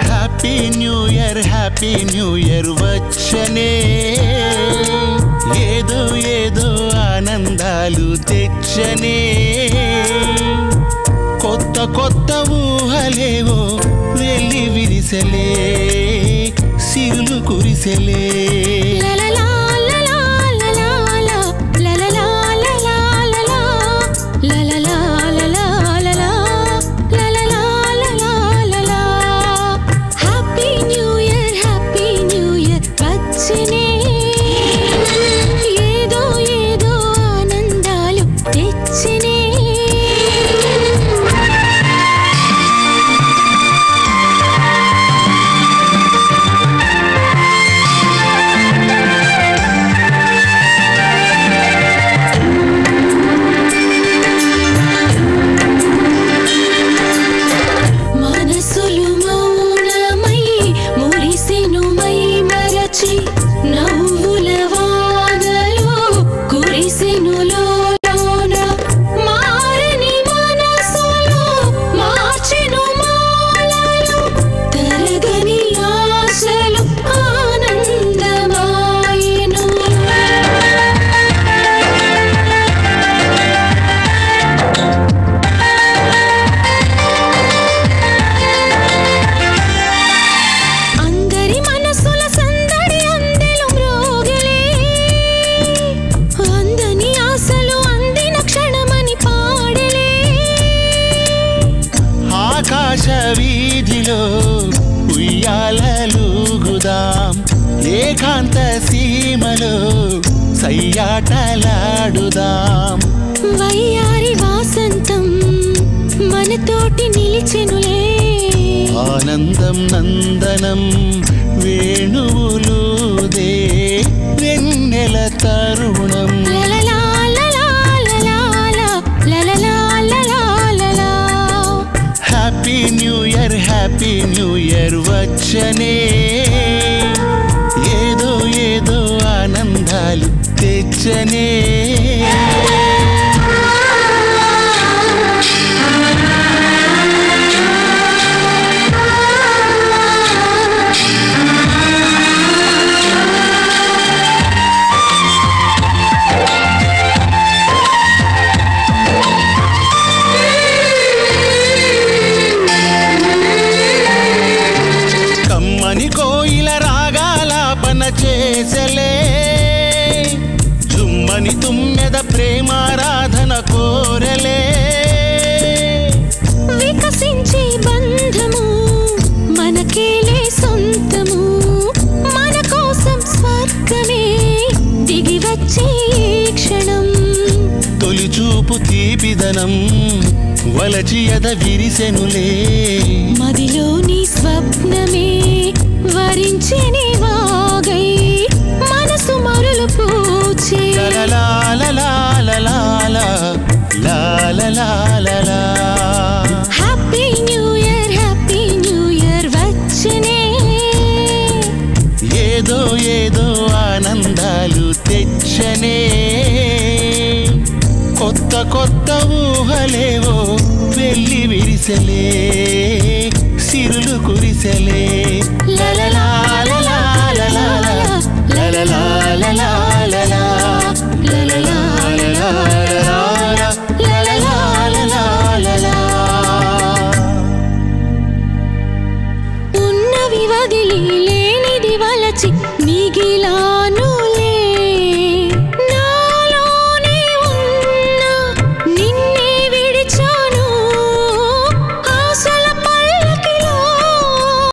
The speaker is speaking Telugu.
హ్యాపీ న్యూ ఇయర్ వచ్చనే ఏదో ఏదో ఆనందాలు తెచ్చనే కొత్త కొత్త ఊహలేవో వెళ్ళి విరిసలే సిరులు కురిసలే వీధిలో ఉయ్యాలలుగుదాం ఏకాంత సీమలో సయ్యాటలాడుదాం వయ్యారి వాసంతం మనతోటి నిలిచెనులే ఆనందం నందనం వేణువులుదే వెన్నెల తరుణం హ్యాపీ న్యూ ఇయర్ వచ్చనే ఏదో ఏదో ఆనందాలు తెచ్చనే కోయిల రాగాలాపన చేసలే జుమ్మని తుమ్మెద ప్రేమారాధన కోరలే వికసించే బంధము మనకేలే సొంతము మన కోసం స్వర్గమే దిగి వచ్చే క్షణం తొలి చూపు తీపిదనం వలచి ఎద విరిసెనులే మదిలోని స్వప్నమే వరించని వాగై మనసు మరులు పూచే హ్యాపీ న్యూ ఇయర్ వచ్చనే ఏదో ఏదో ఆనందాలు తెచ్చనే కొత్త కొత్త ఊహలేవో వెళ్ళి విరిసలే సిరులు కురిసలే లలలా